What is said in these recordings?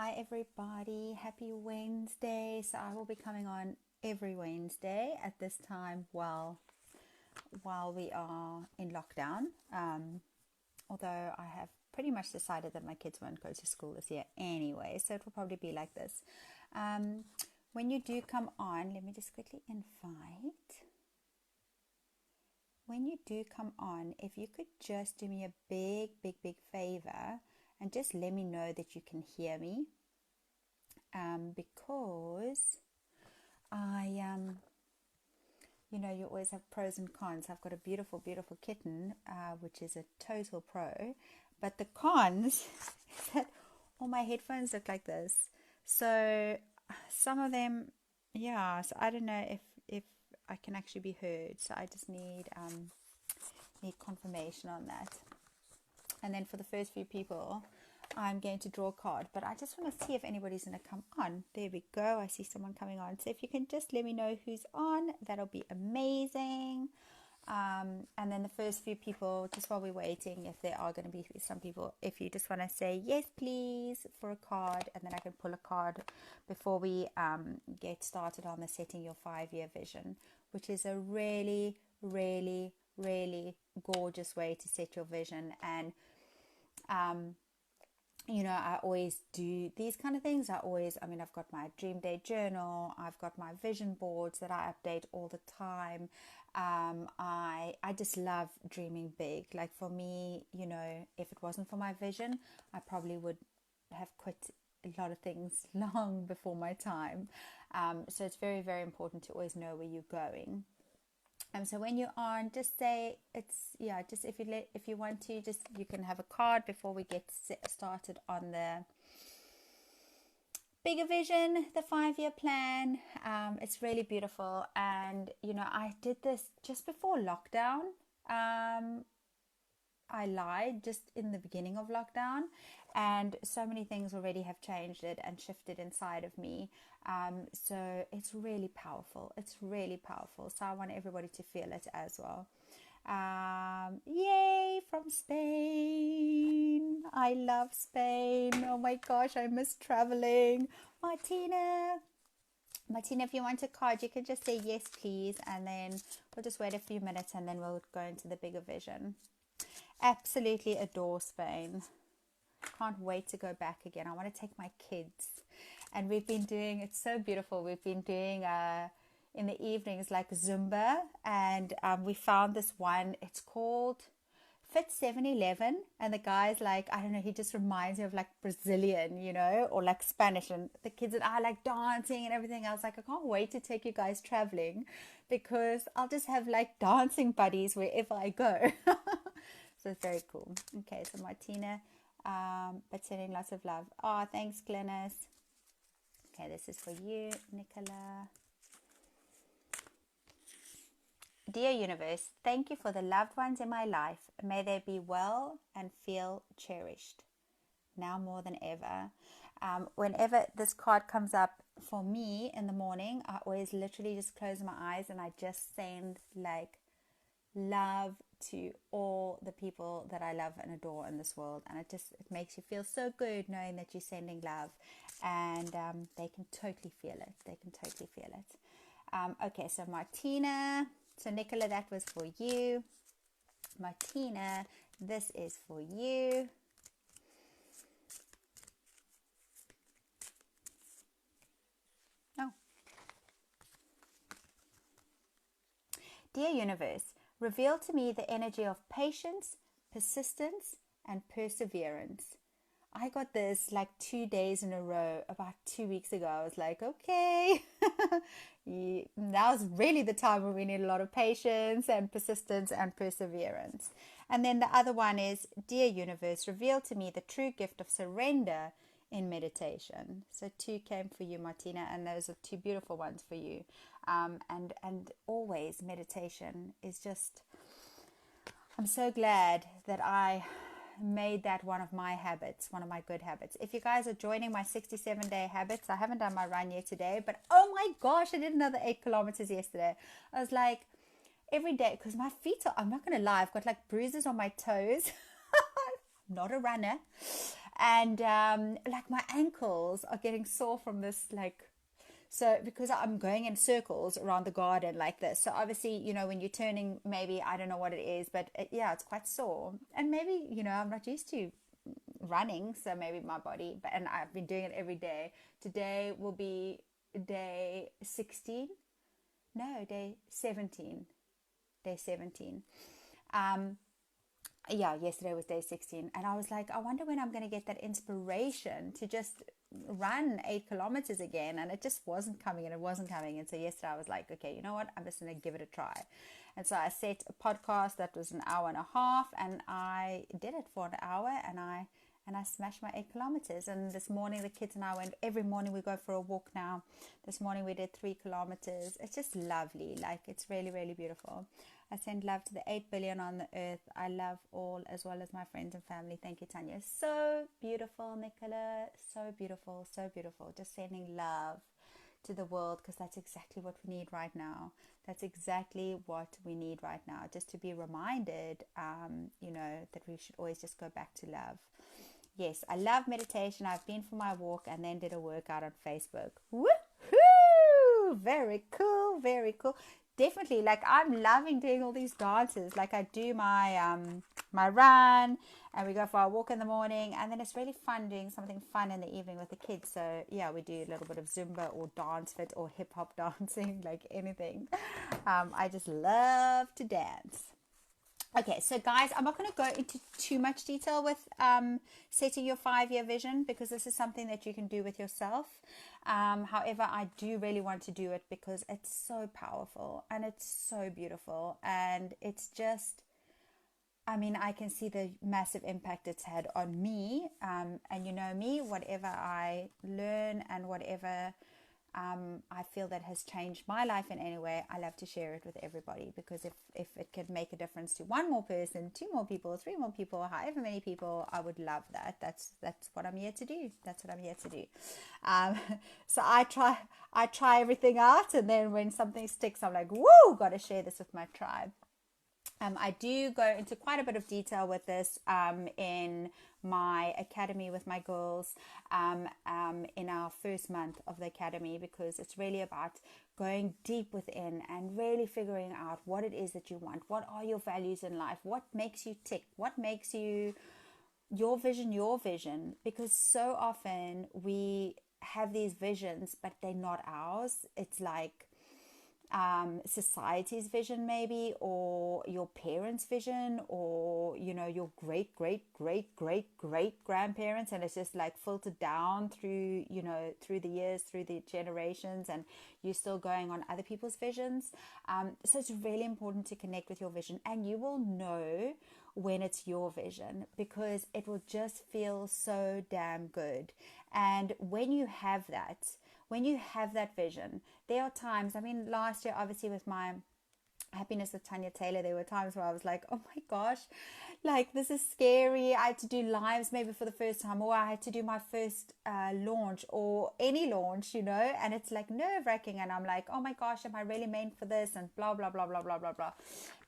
Hi everybody, happy Wednesday. So I will be coming on every Wednesday at this time while we are in lockdown. Although I have pretty much decided that my kids won't go to school this year anyway, so it will probably be like this. When you do come on, let me just quickly invite. When you do come on, if you could just do me a big favor and just let me know that you can hear me, because you always have pros and cons. I've got a beautiful kitten, which is a total pro, but the cons is that all my headphones look like this. So some of them, yeah. So I don't know if I can actually be heard. So I just need confirmation on that. And then for the first few people, I'm going to draw a card, but I just want to see if anybody's going to come on. There we go. I see someone coming on. So if you can just let me know who's on, that'll be amazing. And then the first few people, just while we're waiting, if there are going to be some people, if you just want to say yes, please, for a card, and then I can pull a card before we get started on the setting your 5-year vision, which is a really gorgeous way to set your vision. And I always do these kind of things. I've got my dream day journal. I've got my vision boards that I update all the time. I just love dreaming big. Like for me, if it wasn't for my vision, I probably would have quit a lot of things long before my time. So it's very important to always know where you're going. So when you're on, just say just if you want to, just you can have a card before we get started on the bigger vision, the 5-year plan. It's really beautiful, and I did this just before lockdown. I lied just in the beginning of lockdown, and so many things already have changed it and shifted inside of me. So it's really powerful. It's really powerful. So I want everybody to feel it as well. Yay, from Spain. I love Spain. Oh my gosh, I miss traveling. Martina, if you want a card, you can just say yes, please, and then we'll just wait a few minutes and then we'll go into the bigger vision. Absolutely adore Spain. Can't wait to go back again. I want to take my kids, and we've been doing, it's so beautiful. We've been doing in the evenings like Zumba, and we found this one. It's called Fit 711, and the guy's like, I don't know, he just reminds me of like Brazilian, or like Spanish, and the kids and I like dancing and everything. I was like, I can't wait to take you guys traveling, because I'll just have like dancing buddies wherever I go. So it's very cool. Okay, so Martina, but sending lots of love. Oh, thanks, Glennis. Okay, this is for you, Nicola. Dear universe, thank you for the loved ones in my life. May they be well and feel cherished. Now more than ever. Whenever this card comes up for me in the morning, I always literally just close my eyes and I just send like love to all the people that I love and adore in this world, and it makes you feel so good knowing that you're sending love, and they can totally feel it. Okay, so Martina, so Nicola, that was for you. Martina, this is for you. Oh, dear universe, reveal to me the energy of patience, persistence, and perseverance. I got this like 2 days in a row about 2 weeks ago. I was like, okay, now's really the time where we need a lot of patience and persistence and perseverance. And then the other one is, dear universe, reveal to me the true gift of surrender in meditation. So 2 came for you, Martina, and those are 2 beautiful ones for you. And always meditation is just, I'm so glad that I made that one of my habits, one of my good habits. If you guys are joining my 67-day habits, I haven't done my run yet today, but oh my gosh, I did another 8 kilometers yesterday. I was like, every day, because my feet are, I'm not going to lie, I've got like bruises on my toes. I'm not a runner. And like my ankles are getting sore from this, like, so because I'm going in circles around the garden like this. So obviously, when you're turning, maybe, I don't know what it is, but yeah, it's quite sore. And maybe, I'm not used to running, so maybe my body, but and I've been doing it every day. Today will be day 16. No, day 17. Day 17. Um, yeah, yesterday was day 16. And I was like, I wonder when I'm going to get that inspiration to just run 8 kilometers again. And it just wasn't coming, and it wasn't coming. And so yesterday I was like, okay, you know what? I'm just going to give it a try. And so I set a podcast that was an hour and a half, and I did it for an hour, and I smashed my 8 kilometers. And this morning, the kids and I went, every morning we go for a walk now. This morning we did 3 kilometers. It's just lovely. Like, it's really, really beautiful. I send love to the 8 billion on the earth. I love all, as well as my friends and family. Thank you, Tanya. So beautiful, Nicola. So beautiful, so beautiful. Just sending love to the world, because that's exactly what we need right now. That's exactly what we need right now. Just to be reminded, that we should always just go back to love. Yes, I love meditation. I've been for my walk and then did a workout on Facebook. Woohoo! Very cool, very cool. Definitely, like, I'm loving doing all these dances. Like, I do my run, and we go for our walk in the morning, and then it's really fun doing something fun in the evening with the kids. So yeah, we do a little bit of Zumba or dance fit or hip hop dancing, like anything. I just love to dance. Okay, so guys, I'm not going to go into too much detail with setting your 5-year vision, because this is something that you can do with yourself. However, I do really want to do it because it's so powerful and it's so beautiful, and it's just, I mean, I can see the massive impact it's had on me. And you know me, whatever I learn and whatever I feel that has changed my life in any way, I love to share it with everybody, because if it can make a difference to one more person, 2 more people, 3 more people, however many people, I would love that. That's what I'm here to do. That's what I'm here to do. So I try everything out, and then when something sticks, I'm like, woo, got to share this with my tribe. I do go into quite a bit of detail with this in my academy with my girls in our first month of the academy, because it's really about going deep within and really figuring out what it is that you want. What are your values in life? What makes you tick? What makes you your vision? Because so often we have these visions, but they're not ours. It's like society's vision, maybe, or your parents' vision, or your great grandparents, and it's just like filtered down through through the years, through the generations, and you're still going on other people's visions. So it's really important to connect with your vision, and you will know when it's your vision, because it will just feel so damn good. And when you have that vision, there are times, I mean, last year, obviously, with my Happiness with Tanya Taylor, there were times where I was like, oh my gosh, like, this is scary. I had to do lives maybe for the first time, or I had to do my first launch, or any launch, and it's like nerve-wracking, and I'm like, oh my gosh, am I really meant for this, and blah blah blah blah blah blah blah.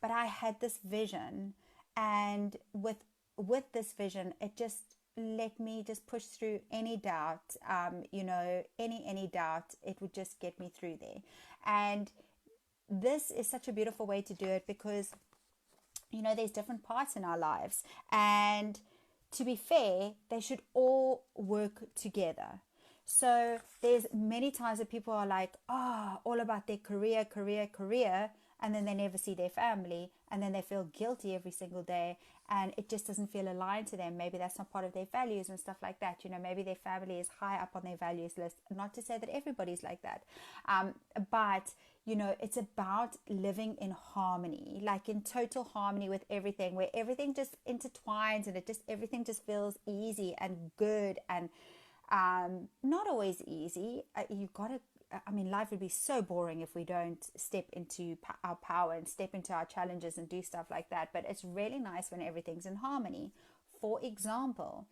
But I had this vision, and with this vision, it just let me just push through any doubt, any doubt. It would just get me through there. And this is such a beautiful way to do it, because there's different parts in our lives, and to be fair, they should all work together. So there's many times that people are like, all about their career, and then they never see their family, and then they feel guilty every single day, and it just doesn't feel aligned to them. Maybe that's not part of their values and stuff like that. Maybe their family is high up on their values list. Not to say that everybody's like that, but it's about living in harmony, like in total harmony with everything, where everything just intertwines, and everything just feels easy and good, and not always easy. You've got to, life would be so boring if we don't step into our power and step into our challenges and do stuff like that. But it's really nice when everything's in harmony. For example,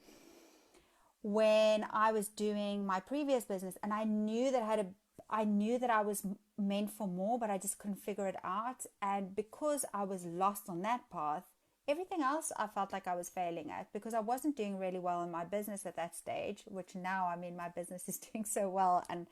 when I was doing my previous business, and I knew that I was meant for more, but I just couldn't figure it out. And because I was lost on that path, everything else I felt like I was failing at, because I wasn't doing really well in my business at that stage, which now, I mean, my business is doing so well, and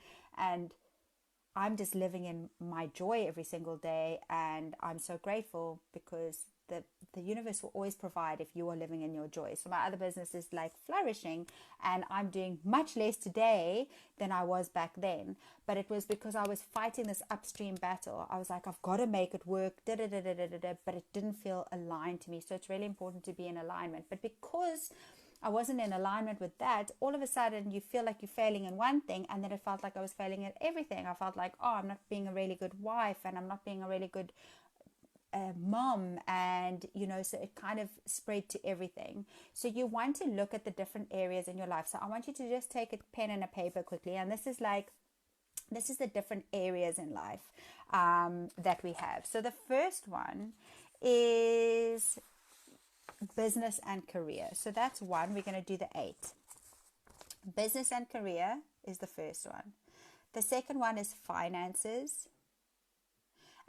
I'm just living in my joy every single day, and I'm so grateful because the universe will always provide if you are living in your joy. So my other business is like flourishing, and I'm doing much less today than I was back then. But it was because I was fighting this upstream battle. I was like, I've got to make it work, but it didn't feel aligned to me. So it's really important to be in alignment. But because I wasn't in alignment with that, all of a sudden you feel like you're failing in one thing, and then it felt like I was failing at everything. I felt like, oh, I'm not being a really good wife, and I'm not being a really good mom, and so it kind of spread to everything. So you want to look at the different areas in your life. So I want you to just take a pen and a paper quickly, and this is the different areas in life that we have. So the first one is business and career. So that's one. We're going to do the 8. Business and career is the first one. The second one is finances.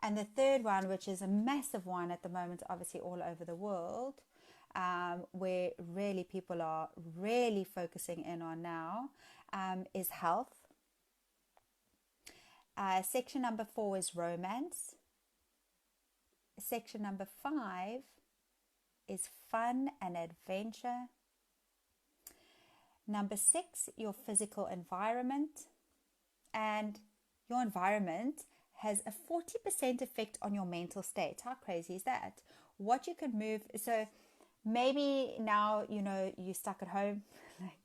And the third one, which is a massive one at the moment, obviously all over the world, where really people are really focusing in on now, is health. Section number 4 is romance. Section number 5 is fun and adventure. Number 6, your physical environment. And your environment has a 40% effect on your mental state. How crazy is that? What you can move. So maybe now, you're stuck at home, like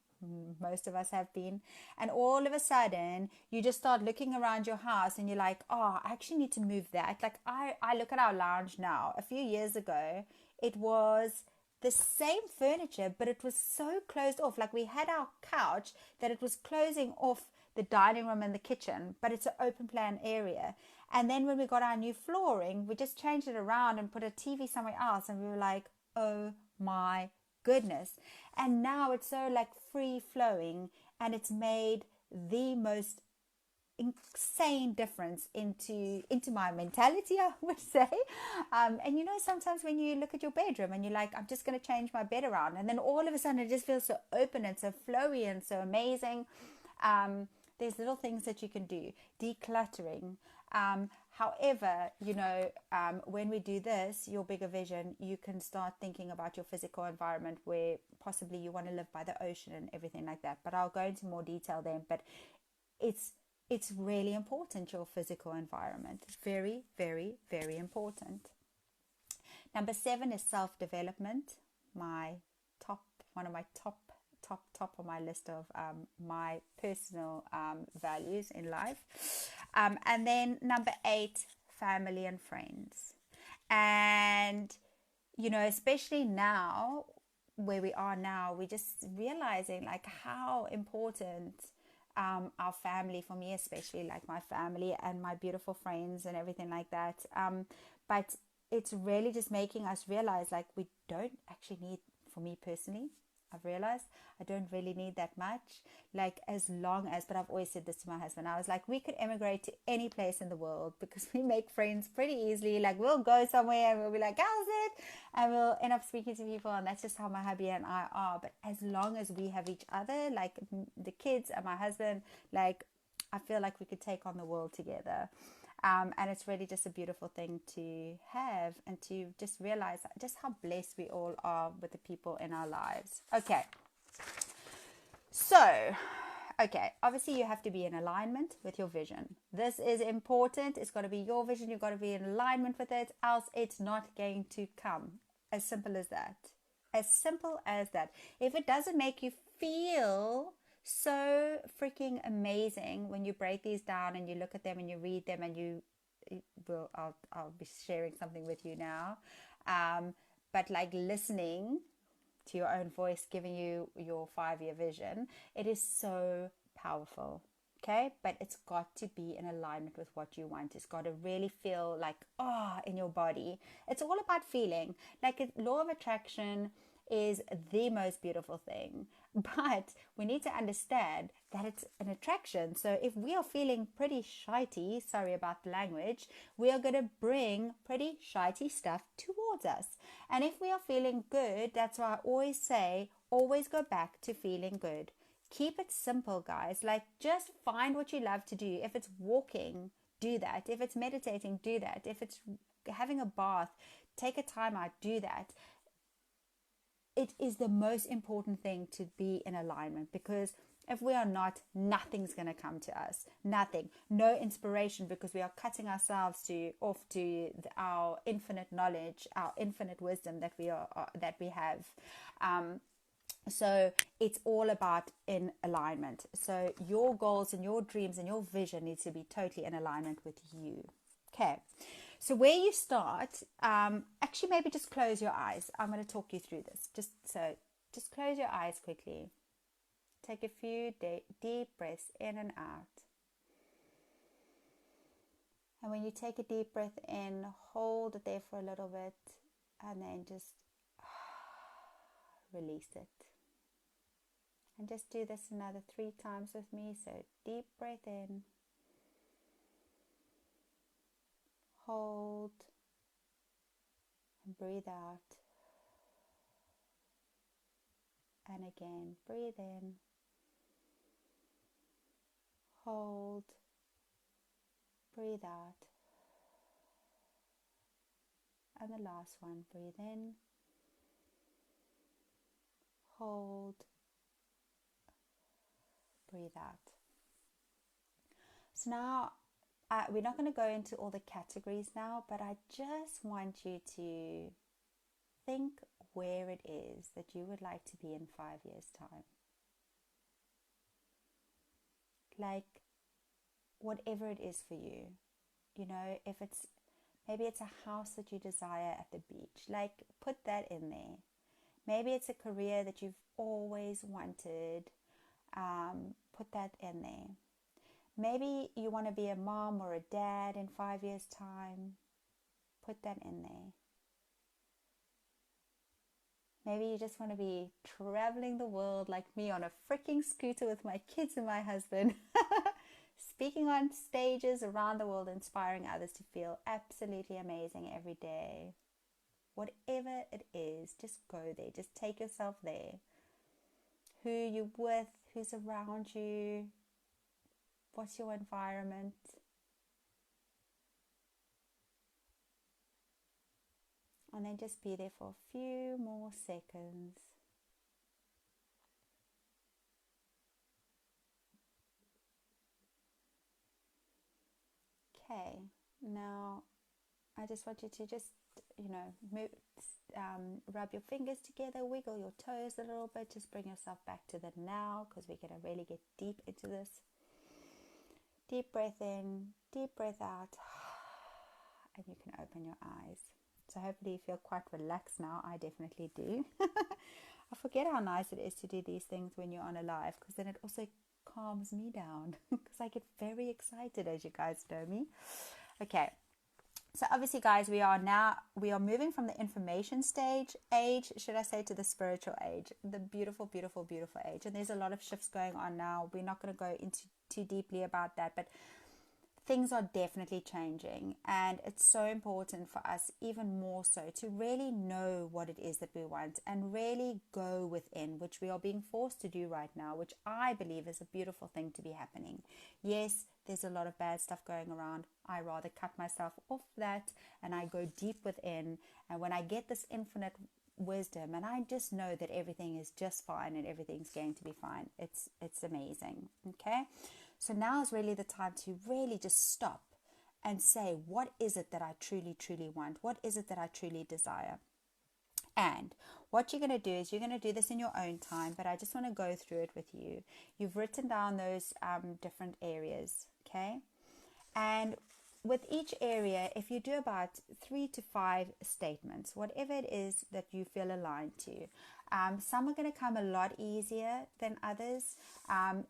most of us have been, and all of a sudden you just start looking around your house and you're like, oh, I actually need to move that. Like I look at our lounge now. A few years ago, it was the same furniture, but it was so closed off. Like we had our couch that it was closing off the dining room and the kitchen, but it's an open plan area. And then when we got our new flooring, we just changed it around and put a TV somewhere else, and we were like, oh my goodness. And now it's so like free flowing, and it's made the most insane difference into my mentality, I would say. And sometimes when you look at your bedroom and you're like, I'm just going to change my bed around, and then all of a sudden it just feels so open and so flowy and so amazing. There's little things that you can do, decluttering. However, when we do this, your bigger vision, you can start thinking about your physical environment, where possibly you want to live by the ocean and everything like that. But I'll go into more detail then. But it's really important, your physical environment. Very, very, very important. Number 7 is self-development. One of my top on my list of my personal values in life. And then number 8, family and friends. And, especially now, where we are now, we're just realizing like how important our family, for me especially, like my family and my beautiful friends and everything like that. But it's really just making us realize like we don't actually need, for me personally, I've realized I don't really need that much. Like as long as, but I've always said this to my husband, I was like, we could emigrate to any place in the world because we make friends pretty easily. Like we'll go somewhere and we'll be like, how's it? And we'll end up speaking to people, and that's just how my hubby and I are. But as long as we have each other, like the kids and my husband, like I feel like we could take on the world together. And it's really just a beautiful thing to have, and to just realize just how blessed we all are with the people in our lives. Okay. So, obviously you have to be in alignment with your vision. This is important. It's got to be your vision. You've got to be in alignment with it, else it's not going to come. As simple as that. As simple as that. If it doesn't make you feel so freaking amazing when you break these down and you look at them and you read them, and I'll be sharing something with you now, but like listening to your own voice giving you your 5-year vision, it is so powerful. Okay, but it's got to be in alignment with what you want. It's got to really feel like in your body. It's all about feeling. Like law of attraction is the most beautiful thing. But we need to understand that it's an attraction. So if we are feeling pretty shitey, sorry about the language, we are going to bring pretty shitey stuff towards us. And if we are feeling good, that's why I always say, always go back to feeling good. Keep it simple, guys. Like, just find what you love to do. If it's walking, do that. If it's meditating, do that. If it's having a bath, take a time out, do that. It is the most important thing to be in alignment, because if we are not, nothing's going to come to us. Nothing. No inspiration, because we are cutting ourselves off to our infinite knowledge, our infinite wisdom that we have. So it's all about in alignment. So your goals and your dreams and your vision needs to be totally in alignment with you. Okay. So where you start, actually maybe just close your eyes. I'm going to talk you through this. Just close your eyes quickly. Take a few deep breaths in and out. And when you take a deep breath in, hold it there for a little bit and then just release it. And just do this another 3 times with me. So deep breath in, hold, and breathe out. And again, breathe in, hold, breathe out. And the last one, breathe in, hold, breathe out. So now we're not going to go into all the categories now, but I just want you to think where it is that you would like to be in 5 years' time. Like, whatever it is for you. You know, if it's, maybe it's a house that you desire at the beach. Like, put that in there. Maybe it's a career that you've always wanted. Put that in there. Maybe you want to be a mom or a dad in 5 years' time. Put that in there. Maybe you just want to be traveling the world like me on a freaking scooter with my kids and my husband. Speaking on stages around the world, inspiring others to feel absolutely amazing every day. Whatever it is, just go there. Just take yourself there. Who you're with, who's around you, what's your environment. And then just be there for a few more seconds. Okay, now I just want you to just, move, rub your fingers together, wiggle your toes a little bit, just bring yourself back to the now, because we're going to really get deep into this. Deep breath in, deep breath out, and you can open your eyes. So hopefully you feel quite relaxed now. I definitely do. I forget how nice it is to do these things when you're on a live, because then it also calms me down, because I get very excited, as you guys know me. Okay, so obviously, guys, we are moving from the information age, should I say, to the spiritual age, the beautiful, beautiful, beautiful age. And there's a lot of shifts going on now. We're not going to go into too deeply about that, but things are definitely changing, and it's so important for us, even more so, to really know what it is that we want and really go within, which we are being forced to do right now, which I believe is a beautiful thing to be happening. Yes, there's a lot of bad stuff going around. I rather cut myself off that and I go deep within, and when I get this infinite wisdom and I just know that everything is just fine and everything's going to be fine, it's amazing. Okay, so now is really the time to really just stop and say, what is it that I truly, truly want? What is it that I truly desire? And what you're going to do is you're going to do this in your own time, but I just want to go through it with you. You've written down those different areas, okay? And with each area, if you do about 3 to 5 statements, whatever it is that you feel aligned to, some are going to come a lot easier than others. And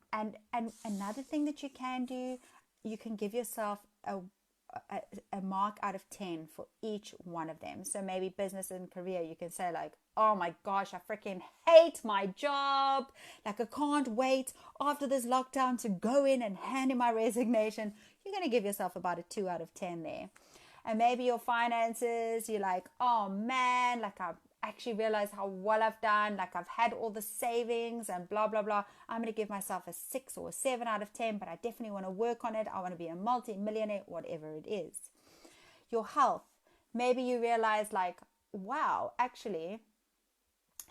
another thing that you can do, you can give yourself a mark out of 10 for each one of them. So maybe business and career, you can say like oh my gosh, I freaking hate my job. Like, I can't wait after this lockdown to go in and hand in my resignation. You're going to give yourself about a 2 out of 10 there. And maybe your finances, you're like, oh man, like I've actually realized how well I've done. Like, I've had all the savings and blah, blah, blah. I'm going to give myself a 6 or a 7 out of 10, but I definitely want to work on it. I want to be a multi-millionaire, whatever it is. Your health. Maybe you realize like, wow, actually,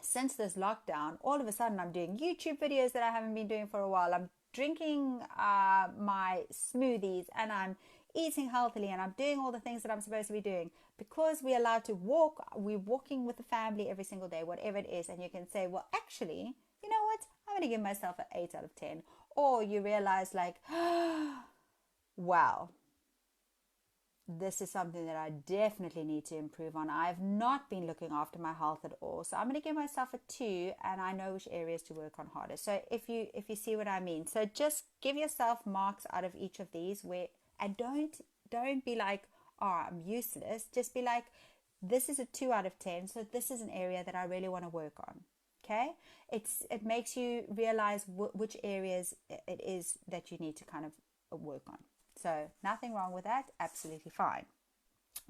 since this lockdown, all of a sudden I'm doing YouTube videos that I haven't been doing for a while. I'm drinking my smoothies and I'm eating healthily and I'm doing all the things that I'm supposed to be doing because we're allowed to walk. We're walking with the family every single day, whatever it is. And you can say, well, actually, you know what? I'm going to give myself an 8 out of 10. Or you realize like, wow, this is something that I definitely need to improve on. I've not been looking after my health at all. So I'm going to give myself a 2 and I know which areas to work on harder. So if you see what I mean. So just give yourself marks out of each of these and don't be like, oh, I'm useless. Just be like, this is a 2 out of 10. So this is an area that I really want to work on. Okay. It makes you realize which areas it is that you need to kind of work on. So nothing wrong with that, absolutely fine.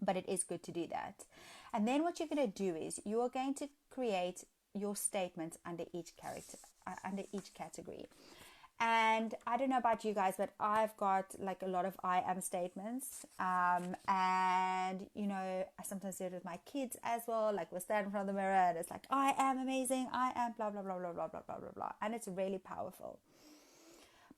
But it is good to do that. And then what you're going to do is you are going to create your statements under each category. And I don't know about you guys, but I've got like a lot of I am statements. And, you know, I sometimes do it with my kids as well. Like we'll stand in front of the mirror and it's like, I am amazing. I am blah, blah, blah, blah, blah, blah, blah, blah, blah. And it's really powerful.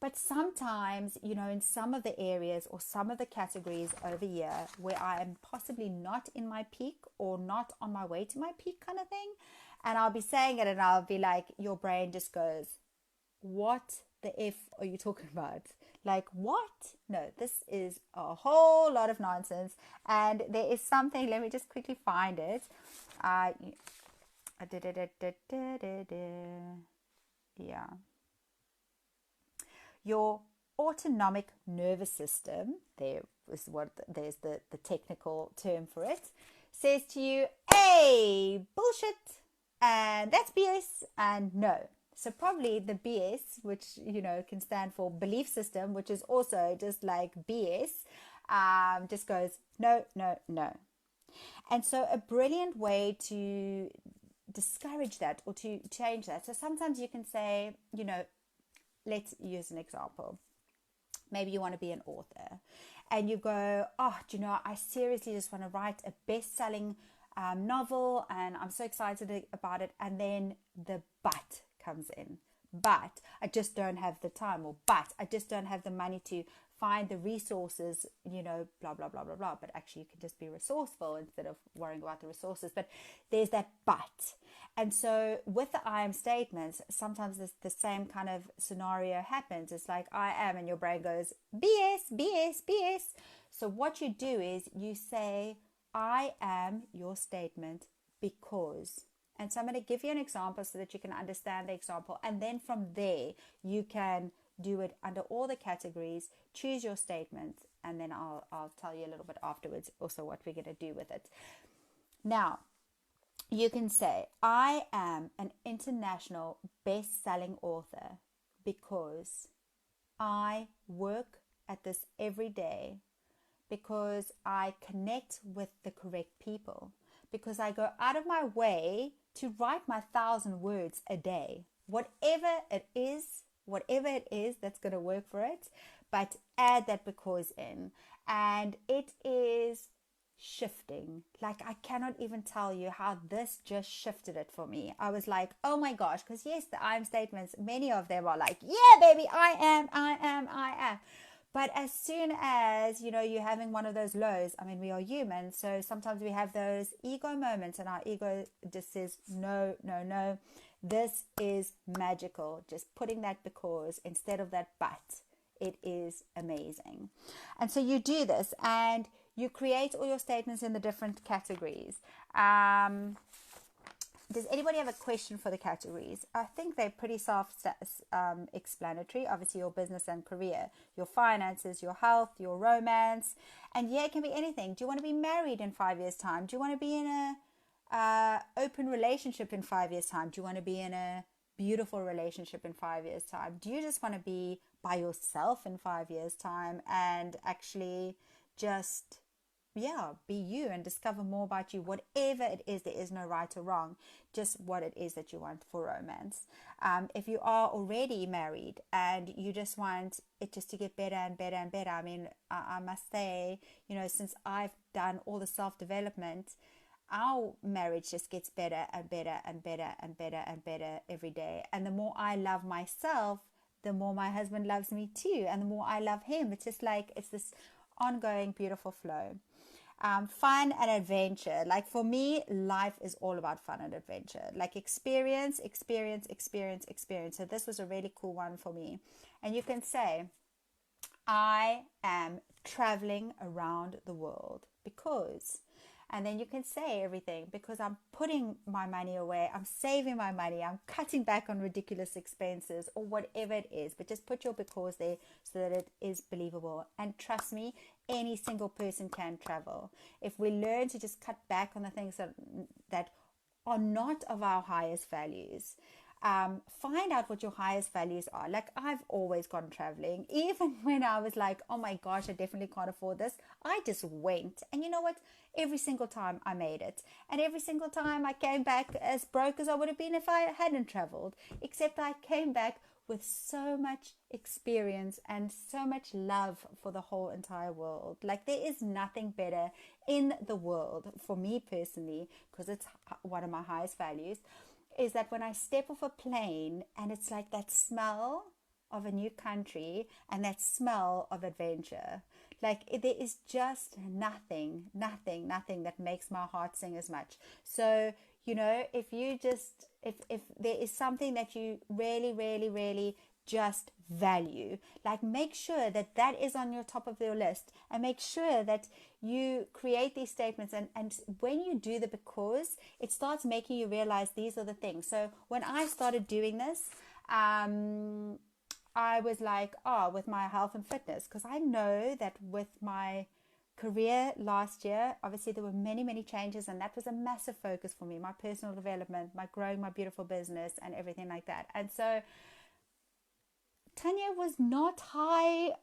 But sometimes, you know, in some of the areas or some of the categories over here where I am possibly not in my peak or not on my way to my peak kind of thing, and I'll be saying it and I'll be like, your brain just goes, what the F are you talking about? Like, what? No, this is a whole lot of nonsense. And there is something, let me just quickly find it. Yeah. Your autonomic nervous system, there's the technical term for it, says to you, hey, bullshit, and that's BS, and no. So probably the BS, which, you know, can stand for belief system, which is also just like BS, just goes, no, no, no. And so a brilliant way to discourage that or to change that. So sometimes you can say, you know, let's use an example. Maybe you want to be an author and you go, oh, do you know, I seriously just want to write a best-selling novel and I'm so excited about it. And then the but comes in. But I just don't have the time, or but I just don't have the money to find the resources, you know, blah, blah, blah, blah, blah. But actually you can just be resourceful instead of worrying about the resources. But there's that but. And so with the I am statements, sometimes the same kind of scenario happens. It's like I am, and your brain goes, BS, BS, BS. So what you do is you say, I am your statement because. And so I'm going to give you an example so that you can understand the example. And then from there, you can do it under all the categories, choose your statement, and then I'll tell you a little bit afterwards also what we're going to do with it. Now, you can say, I am an international best-selling author because I work at this every day, because I connect with the correct people, because I go out of my way to write my 1,000 words a day. Whatever it is that's going to work for it, but add that because in. And it is shifting. Like, I cannot even tell you how this just shifted it for me. I was like, oh my gosh, because yes, the I am statements, many of them are like, yeah, baby, I am. But as soon as, you know, you're having one of those lows, I mean, we are human. So sometimes we have those ego moments and our ego just says, no, no, no, this is magical. Just putting that because instead of that but. It is amazing. And so you do this and you create all your statements in the different categories. Does anybody have a question for the categories? I think they're pretty self-explanatory. Obviously, your business and career, your finances, your health, your romance. And yeah, it can be anything. Do you want to be married in 5 years' time? Do you want to be in open relationship in 5 years' time? Do you want to be in a beautiful relationship in 5 years' time? Do you just want to be by yourself in 5 years' time and actually just, yeah, be you and discover more about you? Whatever it is, there is no right or wrong, just what it is that you want for romance. If you are already married and you just want it just to get better and better and better, I mean, I must say, you know, since I've done all the self-development, our marriage just gets better and better and better and better and better every day. And the more I love myself, the more my husband loves me too, and the more I love him. It's just like, it's this ongoing beautiful flow. Fun and adventure. Like for me, life is all about fun and adventure. Like experience, experience, experience, experience. So this was a really cool one for me. And you can say, I am traveling around the world because, and then you can say everything, because I'm putting my money away, I'm saving my money, I'm cutting back on ridiculous expenses or whatever it is, but just put your because there so that it is believable. And trust me, any single person can travel. If we learn to just cut back on the things that are not of our highest values, find out what your highest values are. Like I've always gone traveling, even when I was like, oh my gosh, I definitely can't afford this. I just went, and you know what? Every single time I made it, and every single time I came back as broke as I would have been if I hadn't traveled. Except I came back with so much experience and so much love for the whole entire world. Like there is nothing better in the world for me personally, because it's one of my highest values, is that when I step off a plane and it's like that smell of a new country and that smell of adventure. Like there is just nothing that makes my heart sing as much. So, you know, if you just, if there is something that you really, really, really just value, like make sure that that is on your top of your list, and make sure that you create these statements, and when you do the because, it starts making you realize these are the things. So when I started doing this, I was like, oh, with my health and fitness, because I know that with my career last year, obviously there were many changes, and that was a massive focus for me, my personal development, my growing my beautiful business and everything like that. And so Tanya was not high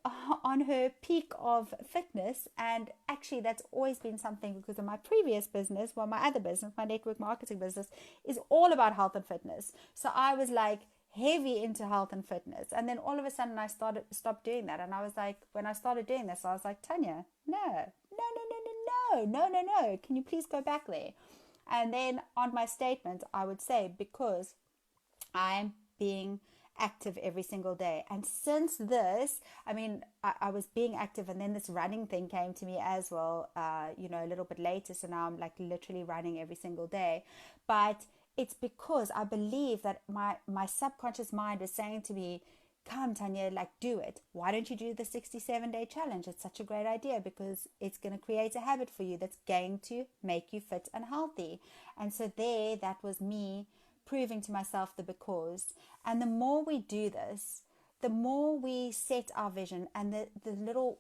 on her peak of fitness, and actually that's always been something, because of my previous business, well, my other business, my network marketing business, is all about health and fitness. So I was like heavy into health and fitness, and then all of a sudden I stopped doing that, and I was like, when I started doing this, I was like, Tanya, no, can you please go back there? And then on my statement I would say, because I'm being active every single day. And since this, I mean, I was being active, and then this running thing came to me as well, you know, a little bit later. So now I'm like literally running every single day. But it's because I believe that my subconscious mind is saying to me, come Tanya, like do it. Why don't you do the 67-day challenge? It's such a great idea, because it's going to create a habit for you that's going to make you fit and healthy. And so that was me proving to myself the because. And the more we do this, the more we set our vision, and the little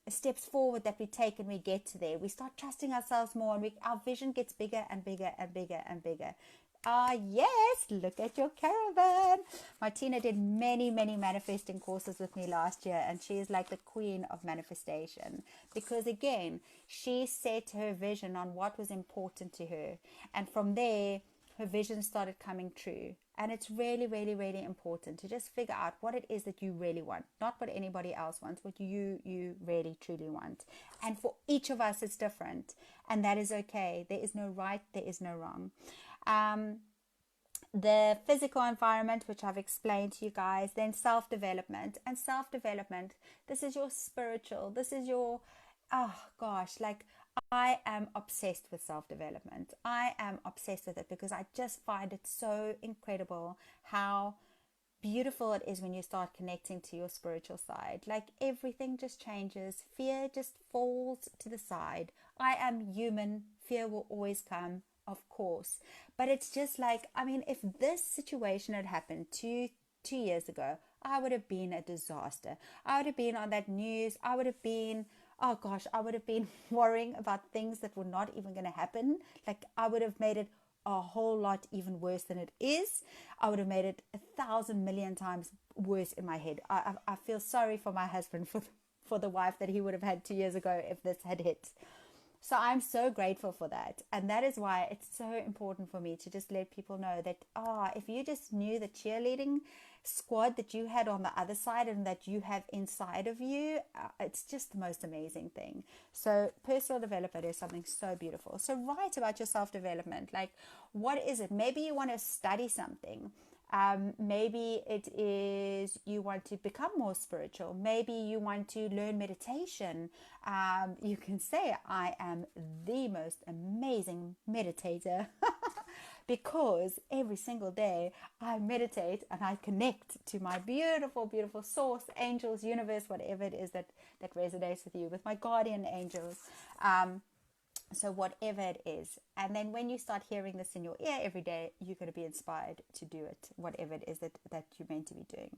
steps forward that we take and we get to there, we start trusting ourselves more, and our vision gets bigger and bigger and bigger and bigger. Yes, look at your caravan. Martina did many manifesting courses with me last year, and she is like the queen of manifestation, because again, she set her vision on what was important to her, and from there her vision started coming true. And it's really important to just figure out what it is that you really want, not what anybody else wants, what you really truly want. And for each of us it's different, and that is okay. There is no right, there is no wrong. The physical environment, which I've explained to you guys, then self-development. And self-development, this is your spiritual, this is your, oh gosh, like I am obsessed with self-development. I am obsessed with it, because I just find it so incredible how beautiful it is when you start connecting to your spiritual side. Like everything just changes. Fear just falls to the side. I am human. Fear will always come, of course. But it's just like, I mean, if this situation had happened two years ago, I would have been a disaster. I would have been on that news. I would have been, oh gosh, I would have been worrying about things that were not even going to happen. Like I would have made it a whole lot even worse than it is. I would have made it 1,000,000,000 times worse in my head. I feel sorry for my husband for the wife that he would have had 2 years ago if this had hit. So I'm so grateful for that. And that is why it's so important for me to just let people know that, if you just knew the cheerleading squad that you had on the other side and that you have inside of you, it's just the most amazing thing. So personal development is something so beautiful. So write about your self-development. Like, what is it? Maybe you want to study something. Maybe it is you want to become more spiritual. Maybe you want to learn meditation. You can say, I am the most amazing meditator because every single day I meditate and I connect to my beautiful, beautiful source, angels, universe, whatever it is that resonates with you, with my guardian angels. So whatever it is. And then when you start hearing this in your ear every day, you're going to be inspired to do it, whatever it is that you're meant to be doing.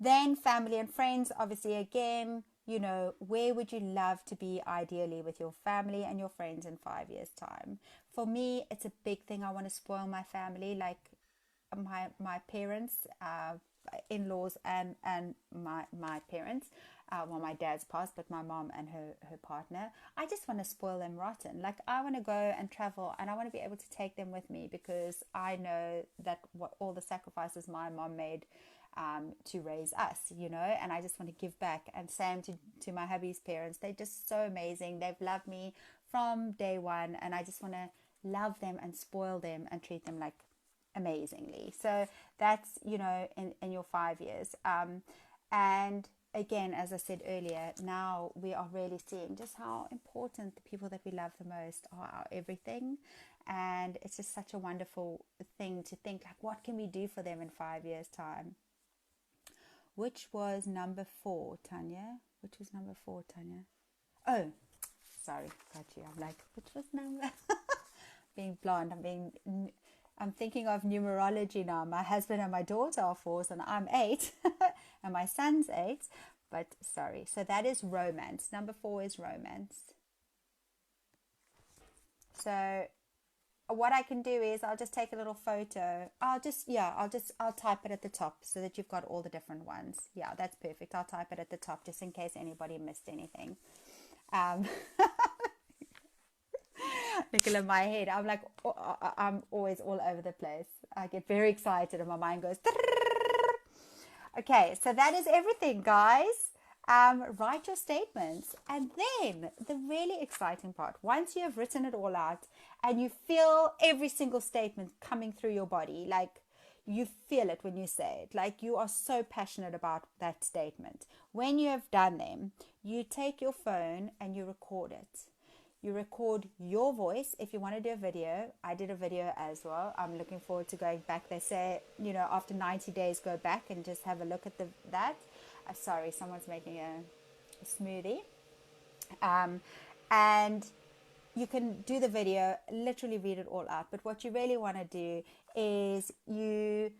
Then family and friends, obviously, again, where would you love to be ideally with your family and your friends in 5 years' time? For me, it's a big thing. I want to spoil my family, like my parents, in-laws, and my parents. Well, my dad's passed, but my mom and her partner, I just want to spoil them rotten. Like, I want to go and travel, and I want to be able to take them with me because I know that what all the sacrifices my mom made to raise us, and I just want to give back. And same to my hubby's parents. They're just so amazing. They've loved me from day one, and I just want to love them and spoil them and treat them like amazingly. So that's, in your 5 years. And again, as I said earlier, now we are really seeing just how important the people that we love the most are our everything. And it's just such a wonderful thing to think, like, what can we do for them in 5 years' time? Which was number 4, Tanya? Oh, sorry, got you. I'm like, which was number? Being blonde, I'm thinking of numerology now. My husband and my daughter are 4s, and I'm 8, and my son's 8. But sorry, so that is romance. Number 4 is romance. So what I can do is I'll just take a little photo. I'll type it at the top so that you've got all the different ones. Yeah, that's perfect. I'll type it at the top just in case anybody missed anything. Nicola, in my head, I'm like, I'm always all over the place. I get very excited and my mind goes. Okay, so that is everything, guys. Write your statements. And then the really exciting part, once you have written it all out and you feel every single statement coming through your body, like you feel it when you say it, like you are so passionate about that statement. When you have done them, you take your phone and you record it. You record your voice. If you want to do a video, I did a video as well. I'm looking forward to going back. They say, after 90 days, go back and just have a look at that. Sorry, someone's making a smoothie. And you can do the video, literally read it all out. But what you really want to do is you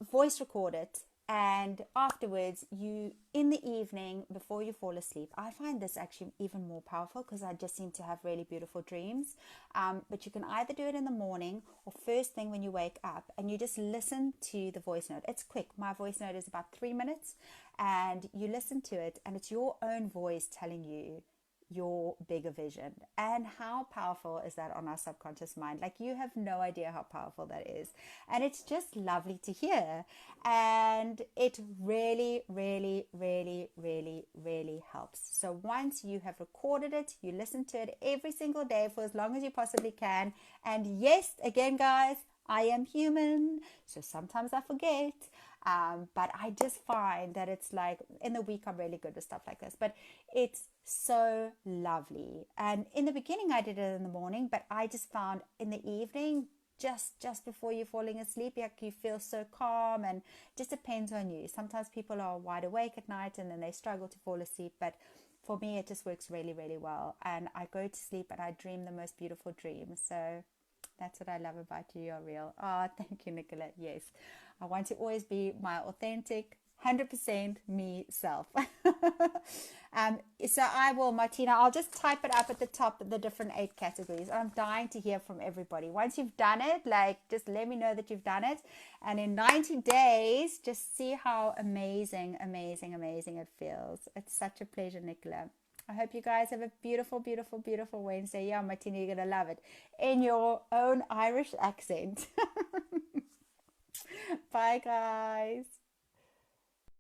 voice record it. And afterwards, in the evening, before you fall asleep, I find this actually even more powerful because I just seem to have really beautiful dreams. But you can either do it in the morning or first thing when you wake up, and you just listen to the voice note. It's quick. My voice note is about 3 minutes, and you listen to it, and it's your own voice telling you your bigger vision. And how powerful is that on our subconscious mind? Like, you have no idea how powerful that is. And it's just lovely to hear. And it really, really, really, really, really helps. So once you have recorded it, you listen to it every single day for as long as you possibly can. And yes, again, guys, I am human, so sometimes I forget. But I just find that it's like in the week I'm really good with stuff like this. But it's so lovely. And in the beginning I did it in the morning, but I just found in the evening, just before you're falling asleep, you feel so calm, and it just depends on you. Sometimes people are wide awake at night and then they struggle to fall asleep, but for me it just works really, really well. And I go to sleep and I dream the most beautiful dreams. So that's what I love about you. You're real. Oh, thank you, Nicola. Yes, I want to always be my authentic, 100% me self. So I will, Martina, I'll just type it up at the top of the different 8 categories. I'm dying to hear from everybody. Once you've done it, like, just let me know that you've done it. And in 90 days, just see how amazing, amazing, amazing it feels. It's such a pleasure, Nicola. I hope you guys have a beautiful, beautiful, beautiful Wednesday. Yeah, Martina, you're going to love it in your own Irish accent. Bye, guys.